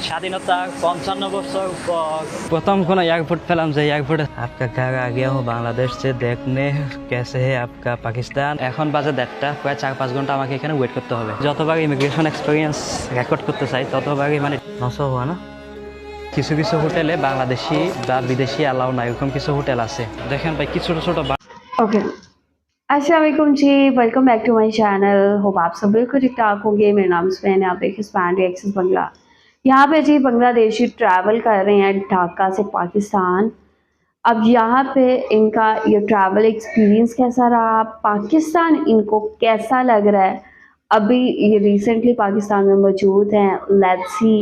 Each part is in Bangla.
স্বাধীনতা 55 বছর পর প্রথম কোনো এয়ারपोর্ট পেলাম যে এয়ারपोর্টে आपका घर आ गया हूँ बांग्लादेश से देखने कैसे है आपका पाकिस्तान। এখন বাজে 1:30, প্রায় 4-5 ঘন্টা আমাকে এখানে ওয়েট করতে হবে। যতবার ইমিগ্রেশন এক্সপিরিয়েন্স রেকর্ড করতে চাই ততবারই মানে নষ্ট হওয়া না। কিছু কিছু হোটেলে বাংলাদেশি বা বিদেশি অ্যালাউ না, এরকম কিছু হোটেল আছে। দেখেন ভাই কি ছোট ছোট ओके अस्सलाम वालेकुम जी, welcome back to my channel. Hope आप सब बिल्कुल ठीक ठाक होंगे। मेरा नाम स्पैन है, आप देखिए स्पैन रिएक्शंस बंगला। यहाँ पे जी बांग्लादेशी ट्रैवल कर रहे हैं ढाका से पाकिस्तान। अब यहाँ पे इनका ये ट्रैवल एक्सपीरियंस कैसा रहा, पाकिस्तान इनको कैसा लग रहा है। अभी ये रिसेंटली पाकिस्तान में मौजूद हैं। लेट्स सी,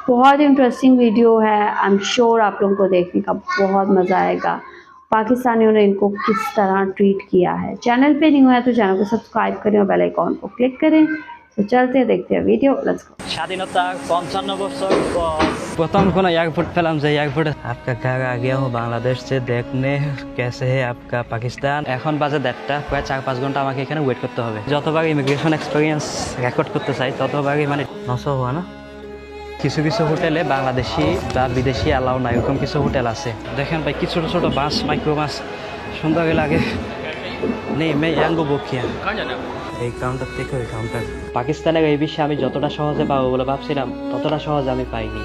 बहुत इंटरेस्टिंग वीडियो है। आई एम श्योर आप लोगों को देखने का बहुत मज़ा आएगा। पाकिस्तानियों ने इनको किस तरह ट्रीट किया है। चैनल पे नहीं हुआ है तो चैनल को सब्सक्राइब करें और बेल आइकॉन को क्लिक करें। तो चलते हैं, देखते हैं वीडियो। Let's go. স্বাধীনতা 55 বছর পর প্রথম কোনো এয়ারপোর্ট পেলাম যে এয়ারপোর্টে आपका घर आ गया हूँ बांग्लादेश से देखने कैसे है आपका पाकिस्तान। এখন বাজে 1:30, প্রায় 4-5 ঘন্টা আমাকে এখানে ওয়েট করতে হবে। যতবার ইমিগ্রেশন এক্সপিরিয়েন্স রেকর্ড করতে চাই ততবারই মানে নষ্ট হওয়া না। কিছু কিছু হোটেলে বাংলাদেশি বা বিদেশি অ্যালাউ না, এরকম কিছু হোটেল আছে। দেখেন ভাই কি ছোট ছোট বাস, মাইক্রো বাস, সুন্দর লাগে। নেই মে ইয়াঙ্গো বকিয়া এই কাউন্টার থেকে ওই কাউন্টার। পাকিস্তানের এই বিষয়ে আমি যতটা সহজে পাবো বলে ভাবছিলাম ততটা সহজে আমি পাইনি।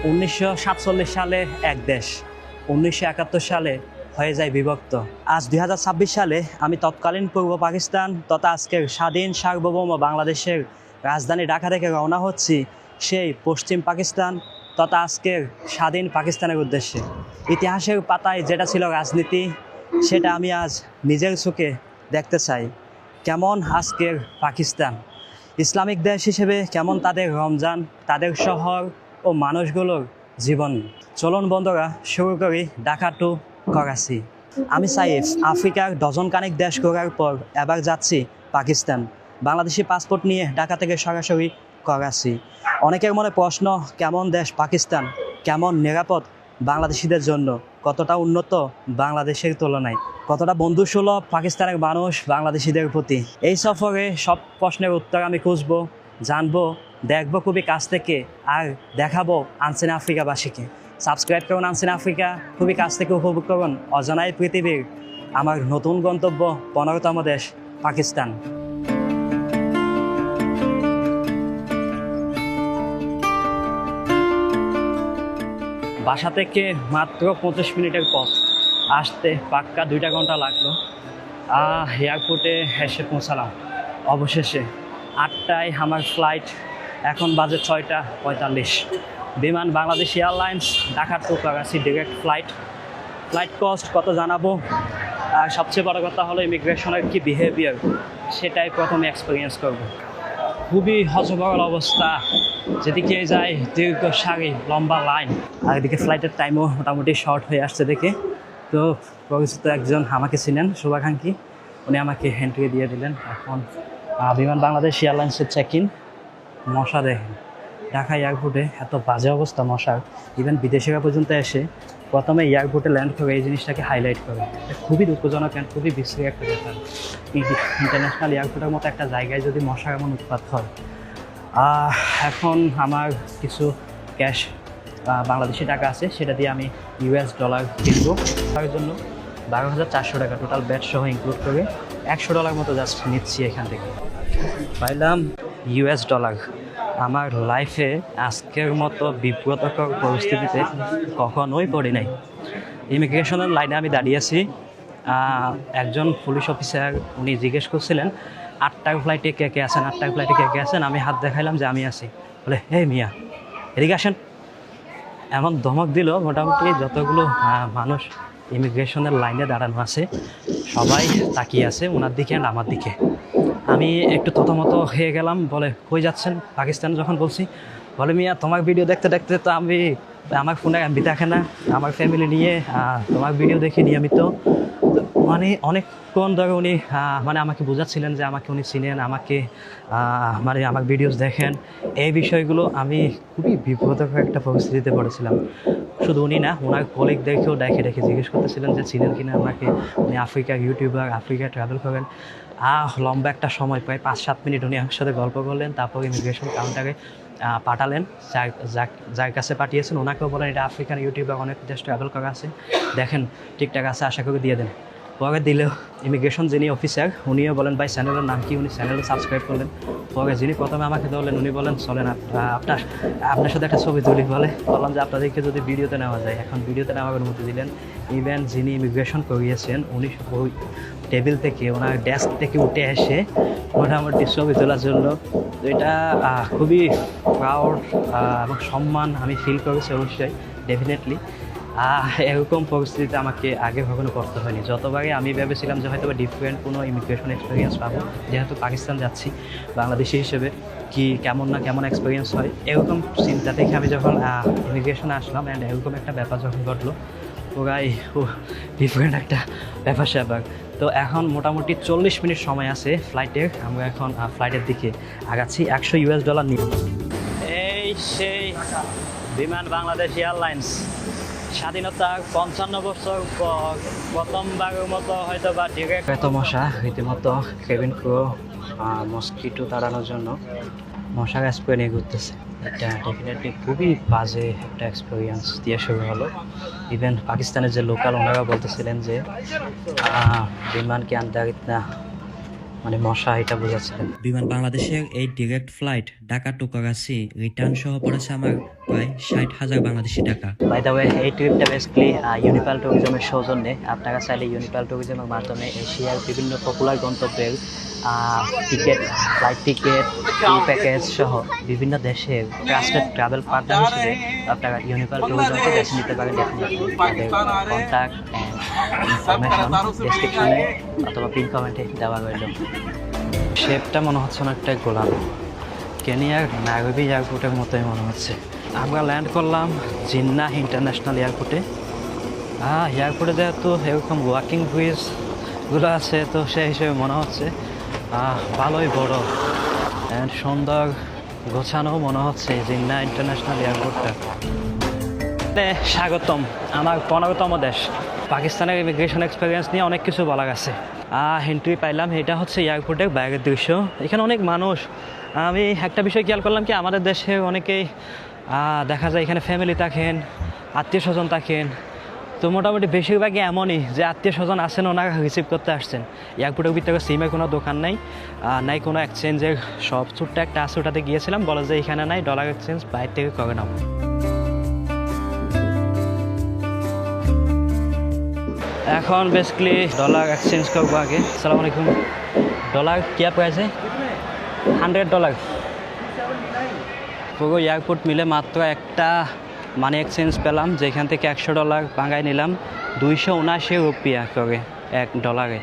1947 সালে এক দেশ, 1971 সালে হয়ে যায় বিভক্ত। আজ 2026 সালে আমি তৎকালীন পূর্ব পাকিস্তান তথা আজকের স্বাধীন সার্বভৌম বাংলাদেশের রাজধানী ঢাকা থেকে রওনা হচ্ছি সেই পশ্চিম পাকিস্তান তথা আজকের স্বাধীন পাকিস্তানের উদ্দেশ্যে। ইতিহাসের পাতায় যেটা ছিল রাজনীতি, সেটা আমি আজ নিজের চোখে দেখতে চাই। কেমন আজকের পাকিস্তান, ইসলামিক দেশ হিসেবে কেমন তাদের রমজান, তাদের শহর ও মানুষগুলোর জীবন। চলুন বন্ধুরা, শুরু করি ঢাকা টু করাচি। আমি সাইফ, আফ্রিকার ডজন কানেক দেশ ঘোরার পর এবার যাচ্ছি পাকিস্তান। বাংলাদেশি পাসপোর্ট নিয়ে ঢাকা থেকে সরাসরি করাচি। অনেকের মনে প্রশ্ন, কেমন দেশ পাকিস্তান, কেমন নিরাপদ বাংলাদেশিদের জন্য, কতটা উন্নত বাংলাদেশের তুলনায়, কতটা বন্ধুসুলভ পাকিস্তানের মানুষ বাংলাদেশিদের প্রতি। এই সফরে সব প্রশ্নের উত্তর আমি খুঁজবো, জানবো, দেখবো খুবই কাছ থেকে, আর দেখাবো আনসিন আফ্রিকাবাসীকে। সাবস্ক্রাইব করুন আনসিন আফ্রিকা, খুবই কাছ থেকে উপভোগ করুন অজানাই পৃথিবীর আমার নতুন গন্তব্য 15তম দেশ পাকিস্তান। বাসা থেকে মাত্র 25 মিনিটের পথ, আসতে পাক্কা 2 ঘন্টা লাগলো। এয়ারপোর্টে এসে পৌঁছালাম অবশেষে। 8টায় আমার ফ্লাইট, এখন বাজে 6:45। Biman Bangladesh airlines, Dhaka to Karachi direct flight. Flight cost কত জানাবো, আর সবচেয়ে বড় কথা হলো ইমিগ্রেশনের কি বিহেভিয়ার, সেটাই প্রথমে এক্সপিরিয়েন্স করব। খুবই হজবরল অবস্থা, যেদিকে যায় দীর্ঘ সারি, লম্বা লাইন, আর এদিকে ফ্লাইটের টাইমও মোটামুটি শর্ট হয়ে আসছে দেখে। তো পরিচিত একজন আমাকে ছিলেন, শুভাকাঙ্ক্ষী, উনি আমাকে এন্ট্রি দিয়ে দিলেন। এখন বিমান বাংলাদেশ এয়ারলাইন্সের চেক ইন। মশা দেখেন ঢাকা এয়ারপোর্টে, এত বাজে অবস্থা মশার। ইভেন বিদেশিরা পর্যন্ত এসে প্রথমে এয়ারপোর্টে ল্যান্ড করে এই জিনিসটাকে হাইলাইট করে। খুবই দুঃখজনক অ্যান্ড খুবই বিশ্রী একটা ব্যাপার। ইন্টারন্যাশনাল এয়ারপোর্টের মতো একটা জায়গায় যদি মশার এমন উৎপাত হয়। এখন আমার কিছু ক্যাশ বাংলাদেশি টাকা আছে, সেটা দিয়ে আমি US ডলার কিনবো। তার জন্য 12,400 টাকা টোটাল ব্যাট সহ ইনক্লুড করে $100 মতো জাস্ট নিচ্ছি এখান থেকে। পাইলাম US ডলার। আমার লাইফে আজকের মতো বিব্রতকর পরিস্থিতিতে কখনোই পড়ি নাই। ইমিগ্রেশনের লাইনে আমি দাঁড়িয়েছি, একজন পুলিশ অফিসার উনি জিজ্ঞেস করছিলেন 8টার ফ্লাইটে কে কে আছেন, 8টার ফ্লাইটে কে কে আছেন। আমি হাত দেখাইলাম যে আমি আছি। বলে হে মিয়া এদিকে আসেন। এমন ধমক দিল, মোটামুটি যতগুলো মানুষ ইমিগ্রেশনের লাইনে দাঁড়ানো আছে সবাই তাকিয়ে আছে ওনার দিকে আর আমার দিকে। আমি একটু থতমত হয়ে গেলাম। বলে কই যাচ্ছেন পাকিস্তান যখন বলছি। বলে মিয়া তোমার ভিডিও দেখতে দেখতে তো আমি আমার ফোনে এমবি থাকে না, আমার ফ্যামিলি নিয়ে তোমার ভিডিও দেখি নিয়মিত। মানে অনেকক্ষণ ধরে উনি মানে আমাকে বোঝাচ্ছিলেন যে আমাকে উনি চিনেন, আমাকে মানে আমার ভিডিওস দেখেন। এই বিষয়গুলো আমি খুবই বিব্রতকর একটা পরিস্থিতিতে পড়েছিলাম। শুধু উনি না, ওনার কলিগদেরকেও দেখে জিজ্ঞেস করতেছিলেন যে চিনেন কিনা আমাকে, উনি আফ্রিকার ইউটিউবার, আফ্রিকা ট্রাভেল করেন। লম্বা একটা সময় প্রায় 5-7 মিনিট উনি আমার সাথে গল্প করলেন, তারপর ইমিগ্রেশন কাউন্টারে পাঠালেন, যার কাছে পাঠিয়েছেন ওনাকেও বলেন এটা আফ্রিকান ইউটিউবে অনেক দেশ ট্রাভেল করা আছে, দেখেন ঠিকঠাক আছে, আশা করি দিয়ে দেন। পরে দিলেও ইমিগ্রেশন যিনি অফিসার উনিও বলেন ভাই চ্যানেলের নাম কি, উনি চ্যানেলে সাবস্ক্রাইব করলেন। পরে যিনি প্রথমে আমাকে ধরলেন উনি বলেন চলেন আপনার সাথে একটা ছবি তুলি, বললাম যে আপনাদেরকে যদি ভিডিওতে নেওয়া যায়, এখন ভিডিওতে নেওয়ার অনুমতি দিলেন। ইভেন যিনি ইমিগ্রেশন করিয়েছেন উনি ওই টেবিল থেকে ওনার ডেস্ক থেকে উঠে এসে মোটামুটি ছবি তোলার জন্য। তো এটা খুবই প্রাউড এবং সম্মান আমি ফিল করেছি অবশ্যই, ডেফিনেটলি। এরকম পরিস্থিতিতে আমাকে আগে কখনো করতে হয়নি। যতবারই আমি ভেবেছিলাম যে হয়তো ডিফারেন্ট কোনো ইমিগ্রেশন এক্সপিরিয়েন্স পাবো, যেহেতু পাকিস্তান যাচ্ছি বাংলাদেশি হিসেবে, কি কেমন এক্সপিরিয়েন্স হয়, এরকম চিন্তা থেকে আমি যখন ইমিগ্রেশনে আসলাম অ্যান্ড এরকম একটা ব্যাপার যখন ঘটলো পুরাই ডিফারেন্ট একটা ব্যাপার। তো এখন মোটামুটি 40 মিনিট সময় আছে ফ্লাইটের, আমরা এখন ফ্লাইটের দিকে আগাচ্ছি। $100 নিয়ে এই সেই বিমান বাংলাদেশ এয়ারলাইন্স স্বাধীনতার 55 বছর পর প্রথমবারের মতো হয়তো বা ডিরেক্ট। এত মশা রীতিমতো কেবিন ক্রু মস্কিটো তাড়ানোর জন্য মশার স্প্রে নিয়ে ঘুরতেছে। এটা ডেফিনেটলি খুবই বাজে একটা এক্সপিরিয়েন্স দিয়ে শুরু হলো। ইভেন পাকিস্তানের যে লোকাল ওনারা বলতেছিলেন যে বিমান কি আন্দারিত না, মানে মশা এটা বোঝাচ্ছিলেন। বিমান বাংলাদেশের এই direct flight Dhaka to Karachi return সহ পড়েছে আমার প্রায় 60,000 বাংলাদেশি টাকা। বাই দ্য ওয়ে এই ট্রিপটা বেসিক্যালি ইউনিপাল ট্যুরিজমের সৌজন্যে। আপনারা চাইলে ইউনিপাল ট্যুরিজমের মাধ্যমে এশিয়ার বিভিন্ন পপুলার গন্তব্যের ticket, flight ticket, tour package সহ বিভিন্ন দেশের ট্রাস্টেড ট্রাভেল পার্টনার হিসেবে আপনারা ইউনিপাল ট্যুরিজমকে বেছে নিতে পারেন। ডেফিনেটলি তাদের কন্ট্যাক্ট ইনফরমেশন ডেসক্রিপশনে অথবা পিন কমেন্টে দেওয়া রইল। শেপটা মনে হচ্ছে অনেকটা গোলাপ, কেনিয়ার নাইরোবি এয়ারপোর্টের মতোই মনে হচ্ছে। আমরা ল্যান্ড করলাম জিন্নাহ ইন্টারন্যাশনাল এয়ারপোর্টে। এয়ারপোর্টে যেহেতু এরকম ওয়াকিং ব্রিজগুলো আছে, তো সেই হিসেবে মনে হচ্ছে ভালোই বড় অ্যান্ড সুন্দর গোছানো মনে হচ্ছে জিন্নাহ ইন্টারন্যাশনাল এয়ারপোর্টটা। স্বাগতম আমার 15তম দেশ। পাকিস্তানের ইমিগ্রেশন এক্সপিরিয়েন্স নিয়ে অনেক কিছু বলা গেছে। এন্ট্রি পাইলাম, এটা হচ্ছে এয়ারপোর্টের বাইরের দৃশ্য। এখানে অনেক মানুষ। আমি একটা বিষয় খেয়াল করলাম কি, আমাদের দেশে অনেকেই দেখা যায় এখানে ফ্যামিলি থাকেন, আত্মীয় স্বজন থাকেন। তো মোটামুটি বেশিরভাগই এমনই যে আত্মীয় স্বজন আসেন, ওনারা রিসিভ করতে আসছেন। এয়ারপোর্টের ভিতরে সিমের কোনো দোকান নাই কোনো এক্সচেঞ্জের সব ছোট্ট একটা আছে, ওটাতে গিয়েছিলাম, বলে যে এখানে নাই, ডলার এক্সচেঞ্জ বাইরে থেকে করে নাও। এখন বেসিক্যালি ডলার এক্সচেঞ্জ করবো আগে। আসসালামু আলাইকুম। ডলার क्या प्राइस है? $100। পুরো এয়ারপোর্ট মিলে মাত্র একটা মানি এক্সচেঞ্জ পেলাম, যেখান থেকে $100 ভাঙায় নিলাম 279 রুপিয়া করে $1।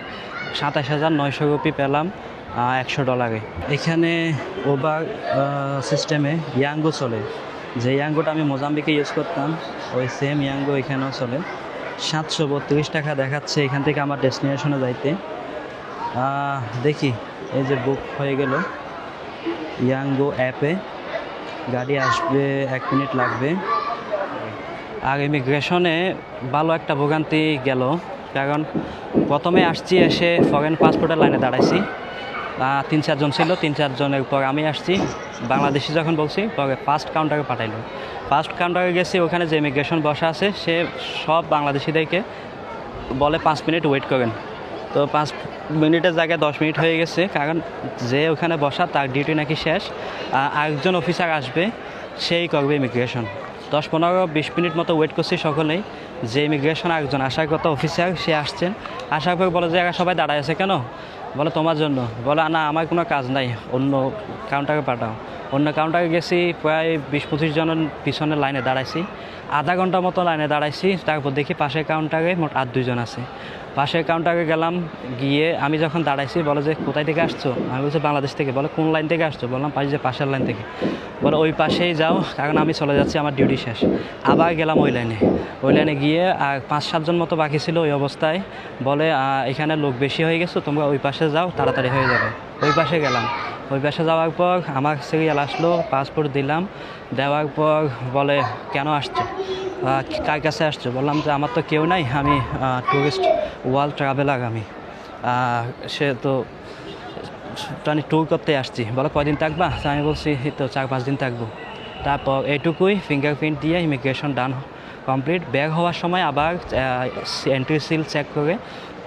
27,900 রুপি পেলাম $100। এখানে ওভার সিস্টেমে ইয়াঙ্গো চলে, যে ইয়াঙ্গোটা আমি মোজাম্বিকে ইউজ করতাম ওই সেম ইয়াঙ্গো এখানেও চলে। 732 টাকা দেখাচ্ছে এখান থেকে আমার ডেস্টিনেশনে যাইতে। দেখি এই যে বুক হয়ে গেল ইয়াঙ্গো অ্যাপে, গাড়ি আসবে 1 মিনিট লাগবে। আর ইমিগ্রেশনে ভালো একটা ভোগান্তি গেল, কারণ প্রথমে আসছি, এসে ফরেন পাসপোর্টের লাইনে দাঁড়াইছি। 3-4 জন ছিল, 3-4 জনের পর আমি আসছি। বাংলাদেশি যখন বলছি পরে ফার্স্ট কাউন্টারে পাঠাইলো। ফার্স্ট কাউন্টারে গেছি, ওখানে যে ইমিগ্রেশন বসা আছে সে সব বাংলাদেশিদেরকে বলে 5 মিনিট ওয়েট করেন। তো 5 মিনিটের জায়গায় 10 মিনিট হয়ে গেছে, কারণ যে ওখানে বসা তার ডিউটি নাকি শেষ, আরেকজন অফিসার আসবে, সেই করবে ইমিগ্রেশন। 10-15-20 মিনিট মতো ওয়েট করছি সকলেই। যে ইমিগ্রেশন আরেকজন আসার কথা অফিসার, সে আসছেন। আসার পর বলে যে এরা সবাই দাঁড়ায় আছে কেন? বলে তোমার জন্য। বলে না, আমার কোনো কাজ নাই, অন্য কাউন্টারে পাঠাও। অন্য কাউন্টারে গেছি, প্রায় 20-25 জনের পিছনে লাইনে দাঁড়াইছি। আধা ঘন্টা মতো লাইনে দাঁড়াইছি। তারপর দেখি পাশের কাউন্টারে মোট আর 2 জন আছে। পাশের কাউন্টারে গেলাম, গিয়ে আমি যখন দাঁড়াইছি বলে যে কোথায় থেকে আসছো? আমি বলছি বাংলাদেশ থেকে। বলে কোন লাইন থেকে আসছো? বললাম পাশের লাইন থেকে। বলে ওই পাশেই যাও, কারণ আমি চলে যাচ্ছি, আমার ডিউটি শেষ। আবার গেলাম ওই লাইনে গিয়ে আর 5-7 জন মতো বাকি ছিল ওই অবস্থায়। বলে এখানে লোক বেশি হয়ে গেছো, তোমরা ওই পাশে যাও, তাড়াতাড়ি হয়ে যাবে। ওই পাশে গেলাম। ওই পাশে যাওয়ার পর আমার সিরিয়াল আসলো, পাসপোর্ট দিলাম। দেওয়ার পর বলে কেন আসছো, কার কাছে আসছো? বললাম যে আমার তো কেউ নাই, আমি ট্যুরিস্ট ওয়ার্ল্ড ট্রাভেলার আমি। সে তো মানে ট্যুর করতে আসছি, বলো কয়দিন থাকবা? তো আমি বলছি এই তো 4-5 দিন থাকবো। তারপর এইটুকুই, ফিঙ্গারপ্রিন্ট দিয়ে ইমিগ্রেশন ডান কমপ্লিট। বের হওয়ার সময় আবার এন্ট্রি সিল চেক করে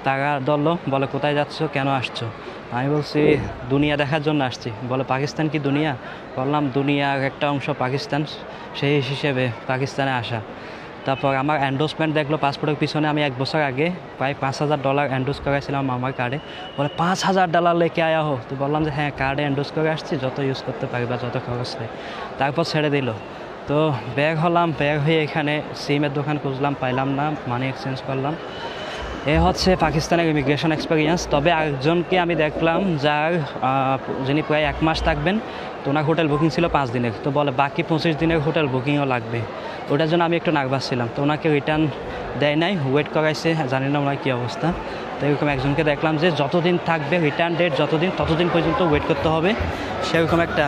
তারা ধরলো, বলে কোথায় যাচ্ছ, কেন আসছো? আমি বলছি দুনিয়া দেখার জন্য আসছি। বলে পাকিস্তান কি দুনিয়া? বললাম দুনিয়ার একটা অংশ পাকিস্তান, সেই হিসেবে পাকিস্তানে আসা। তারপর আমার এন্ডোসমেন্ট দেখলো পাসপোর্টের পিছনে, আমি 1 বছর আগে প্রায় $5,000 এন্ডোস করেছিলাম আমার কার্ডে। বলে $5,000 লেকে আয়া হো? তো বললাম যে হ্যাঁ, কার্ডে এন্ডোস করে আসছি, যত ইউজ করতে পারি বা যত খরচ নেই। তারপর ছেড়ে দিল। তো বের হলাম, বের হয়ে এখানে সিমের দোকান খুঁজলাম, পাইলাম না, মানি এক্সচেঞ্জ করলাম। এ হচ্ছে পাকিস্তানের ইমিগ্রেশন এক্সপিরিয়েন্স। তবে আরেকজনকে আমি দেখলাম যিনি প্রায় 1 মাস থাকবেন, তো ওনার হোটেল বুকিং ছিল 5 দিনের। তো বলে বাকি 25 দিনের হোটেল বুকিংও লাগবে। ওটার জন্য আমি একটু নার্ভাস ছিলাম। তো ওনাকে রিটার্ন দেয় নাই, ওয়েট করাইছে, জানি না ওনার কী অবস্থা। তো এরকম একজনকে দেখলাম যে যতদিন থাকবে, রিটার্ন ডেট যতদিন, ততদিন পর্যন্ত ওয়েট করতে হবে, সেরকম একটা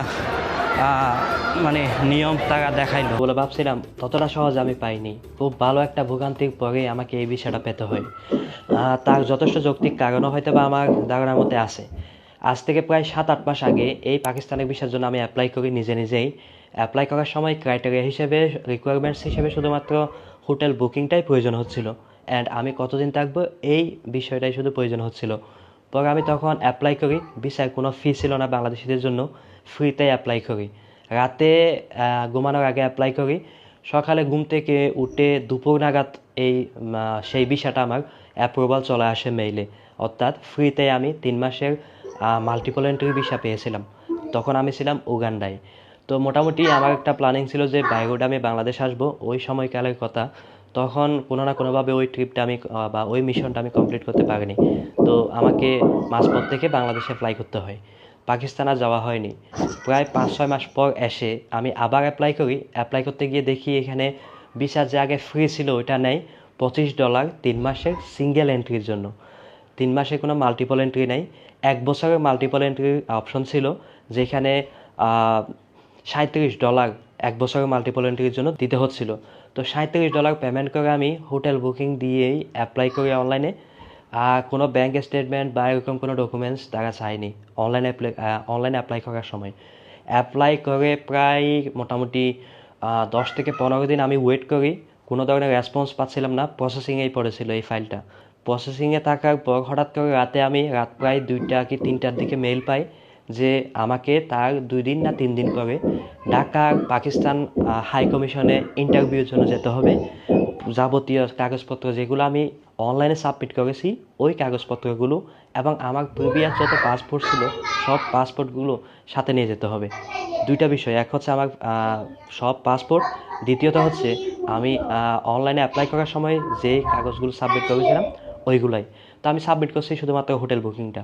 মানে নিয়ম তারা দেখাইলো। বলে ভাবছিলাম ততটা সহজ আমি পাইনি, খুব ভালো একটা ভোগান্তির পরেই আমাকে এই বিষয়টা পেতে হয়। তার যথেষ্ট যৌক্তিক কারণও হয়তো বা আমার ধারণার মধ্যে আছে। আজ থেকে প্রায় 7-8 মাস আগে এই পাকিস্তানের ভিসার জন্য আমি অ্যাপ্লাই করি নিজেই। অ্যাপ্লাই করার সময় ক্রাইটেরিয়া হিসেবে, রিকোয়ারমেন্টস হিসেবে শুধুমাত্র হোটেল বুকিংটাই প্রয়োজন হচ্ছিল, অ্যান্ড আমি কতদিন থাকবো এই বিষয়টাই শুধু প্রয়োজন হচ্ছিল। পরে আমি তখন অ্যাপ্লাই করি, ভিসার কোনো ফি ছিল না বাংলাদেশিদের জন্য, ফ্রিতে অ্যাপ্লাই করি। রাতে ঘুমানোর আগে অ্যাপ্লাই করি, সকালে ঘুম থেকে উঠে দুপুর নাগাদ সেই ভিসাটা আমার অ্যাপ্রুভাল চলে আসে মেইলে। অর্থাৎ ফ্রিতে আমি 3 মাসের মাল্টিপল এন্ট্রি ভিসা পেয়েছিলাম। তখন আমি ছিলাম উগান্ডায়। তো মোটামুটি আমার একটা প্ল্যানিং ছিল যে বাইরে আমি বাংলাদেশ আসবো, ওই সময়কালের কথা। তখন কোনো না কোনোভাবে ওই ট্রিপটা আমি বা ওই মিশনটা আমি কমপ্লিট করতে পারিনি। তো আমাকে মাঝপথ থেকে বাংলাদেশে ফ্লাই করতে হয়, পাকিস্তান আর যাওয়া হয়নি। প্রায় 5-6 মাস পর এসে আমি আবার অ্যাপ্লাই করি। অ্যাপ্লাই করতে গিয়ে দেখি এখানে ভিসা যে আগে ফ্রি ছিল ওইটা নেই, $25 3 মাসের সিঙ্গেল এন্ট্রির জন্য। 3 মাসে কোনো মাল্টিপল এন্ট্রি নেই। 1 বছরের মাল্টিপল এন্ট্রির অপশন ছিল, যেখানে $37 1 বছরের মাল্টিপল এন্ট্রির জন্য দিতে হচ্ছিল। তো $37 পেমেন্ট করে আমি হোটেল বুকিং দিয়েই অ্যাপ্লাই করি অনলাইনে। কোনো ব্যাঙ্ক স্টেটমেন্ট বা এরকম কোনো ডকুমেন্টস তারা চায়নি অনলাইনে অ্যাপ্লাই করার সময়। অ্যাপ্লাই করে প্রায় মোটামুটি 10 থেকে 15 দিন আমি ওয়েট করি, কোনো ধরনের রেসপন্স পাচ্ছিলাম না। প্রসেসিংয়েই পড়েছিল এই ফাইলটা। প্রসেসিংয়ে থাকার পর হঠাৎ করে রাত প্রায় 2টা কি 3টার দিকে মেইল পাই যে আমাকে তার 2 দিন না 3 দিন পরে ঢাকার পাকিস্তান হাই কমিশনে ইন্টারভিউর জন্য যেতে হবে। যাবতীয় কাগজপত্র যেগুলো আমি অনলাইনে সাবমিট করেছি, ওই কাগজপত্রগুলো এবং আমার প্রিভিয়াস যত পাসপোর্ট ছিল সব পাসপোর্টগুলো সাথে নিয়ে যেতে হবে। 2টা বিষয়, এক হচ্ছে আমার সব পাসপোর্ট, দ্বিতীয়ত হচ্ছে আমি অনলাইনে অ্যাপ্লাই করার সময় যে কাগজগুলো সাবমিট করেছিলাম ওইগুলাই। তো আমি সাবমিট করছি শুধুমাত্র হোটেল বুকিংটা,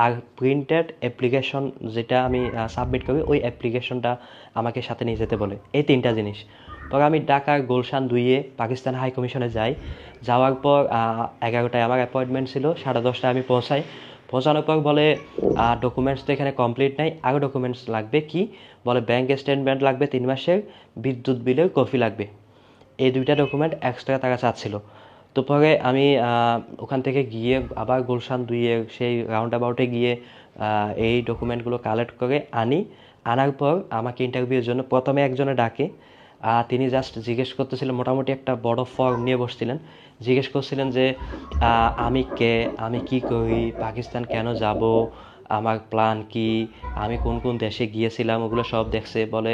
আর প্রিন্টেড অ্যাপ্লিকেশন যেটা আমি সাবমিট করি ওই অ্যাপ্লিকেশনটা আমাকে সাথে নিয়ে যেতে বলে। এই 3টা জিনিস। পরে আমি ঢাকার গুলশান 2-এ পাকিস্তান হাই কমিশনে যাই। যাওয়ার পর 11টায় আমার অ্যাপয়েন্টমেন্ট ছিল, 10:30টায় আমি পৌঁছাই। পৌঁছানোর পর বলে ডকুমেন্টস তো এখানে কমপ্লিট নাই, আরও ডকুমেন্টস লাগবে। কি বলে, ব্যাঙ্ক স্টেটমেন্ট লাগবে 3 মাসের, বিদ্যুৎ বিলের কপি লাগবে। এই 2টা ডকুমেন্ট এক্সট্রা তারা চাচ্ছিল। তো পরে আমি ওখান থেকে গিয়ে আবার গুলশান 2-এর সেই রাউন্ড অ্যাবাউটে গিয়ে এই ডকুমেন্টগুলো কালেক্ট করে আনার পর আমাকে ইন্টারভিউর জন্য প্রথমে একজনে ডাকে। তিনি জাস্ট জিজ্ঞেস করতেছিলেন, মোটামুটি একটা বড় ফর্ম নিয়ে বসছিলেন, জিজ্ঞেস করছিলেন যে আমি কে, আমি কি করি, পাকিস্তান কেন যাব, আমার প্ল্যান কি, আমি কোন কোন দেশে গিয়েছিলাম ওগুলো সব দেখছে। বলে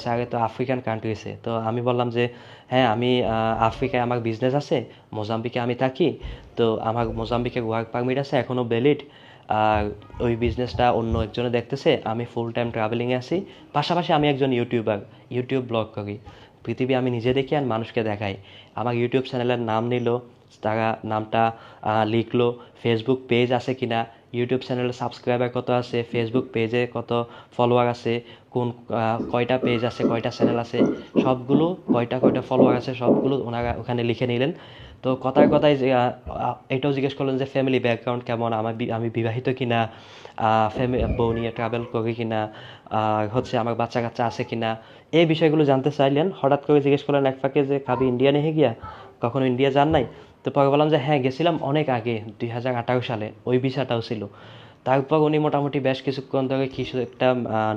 স্যারে তো আফ্রিকান কান্ট্রিসে। তো আমি বললাম যে হ্যাঁ, আমি আফ্রিকায় আমার বিজনেস আছে, মোজাম্বিকে আমি থাকি। তো আমার মোজাম্বিকে ওয়ার্ক পারমিট আছে, এখনও ভ্যালিড। আর ওই বিজনেসটা অন্য একজনে দেখতেছে, আমি ফুল টাইম ট্রাভেলিংয়ে আছি। পাশাপাশি আমি একজন ইউটিউব ব্লগ করি, পৃথিবী আমি নিজে দেখি আর মানুষকে দেখাই। আমার ইউটিউব চ্যানেলের নাম নিল, তারা নামটা লিখলো, ফেসবুক পেজ আছে কিনা, ইউটিউব চ্যানেলের সাবস্ক্রাইবার কত আছে, ফেসবুক পেজে কত ফলোয়ার আছে, কয়টা পেজ আছে, কয়টা চ্যানেল আছে, সবগুলো কয়টা ফলোয়ার আছে সবগুলো ওনারা ওখানে লিখে নিলেন। তো কথায় যে এটাও জিজ্ঞেস করলেন যে ফ্যামিলি ব্যাকগ্রাউন্ড কেমন, আমি বিবাহিত কিনা, বউ নিয়ে ট্রাভেল করি কিনা, হচ্ছে আমার বাচ্চা কাচ্চা আছে কিনা, এই বিষয়গুলো জানতে চাইলেন। হঠাৎ করে জিজ্ঞেস করলেন এক ফাঁকে যে কাবি ইন্ডিয়া নিয়ে গিয়া, কখনো ইন্ডিয়া যান নাই? তো পরে বললাম যে হ্যাঁ, গেছিলাম অনেক আগে, 2018 সালে, ওই ভিসাটাও ছিল। তারপর উনি মোটামুটি বেশ কিছুক্ষণ ধরে কিছু একটা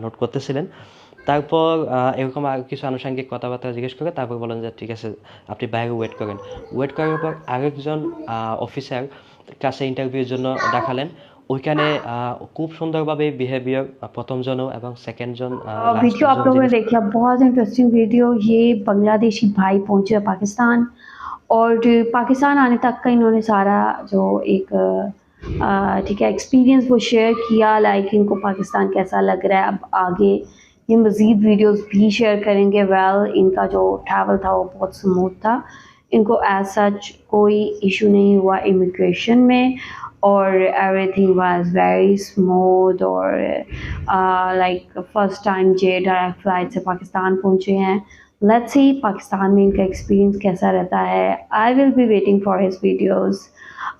নোট করতেছিলেন। তারপর এরকম আর কিছু আনুষঙ্গিক কথাবার্তা জিজ্ঞেস করে তারপর বলেন যে ঠিক আছে আপনি বাইরে ওয়েট করেন। ওয়েট করার পর আরেকজন অফিসার কাছে ইন্টারভিউর জন্য দেখালেন। ওইখানে খুব সুন্দরভাবে বিহেভিয়ার প্রথম জনও এবং সেকেন্ড জন লাস্ট वीडियो आप জন लोगों ने যিনি देखा, बहुत इंटरेस्टिंग वीडियो। ये बांग्लादेशी भाई पहुंचे पाकिस्तान और पाकिस्तान आने तक का इन्होंने सारा जो एक ठीक है एक्सपीरियंस वो शेयर किया, लाइक इनको पाकिस्तान कैसा लग रहा है। अब आगे ये मज़ीद वीडियोस भी शेयर करेंगे। वेल इनका जो ट्रैवल था वो बहुत स्मूथ था, इनको एज सच कोई इशू नहीं हुआ इमिग्रेशन में, और एवरीथिंग वाज वेरी स्मूथ। और लाइक फर्स्ट टाइम जे डायरेक्ट फ्लाइट से पाकिस्तान पहुंचे हैं। लेट्स सी पाकिस्तान में इनका एक्सपीरियंस कैसा रहता है। I will be waiting for his videos.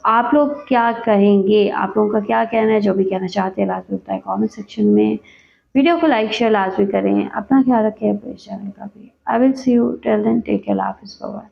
आप लोग क्या कहेंगे, आप लोगों का क्या कहना है? जो भी कहना चाहते हैं लाजमी बताएं कमेंट सेक्शन में। वीडियो को लाइक शेयर लाजमी करें। अपना ख्याल रखें, अपने चैनल का भी। I will see you till then, take care, अल्लाह हाफिज़, बाय बाय।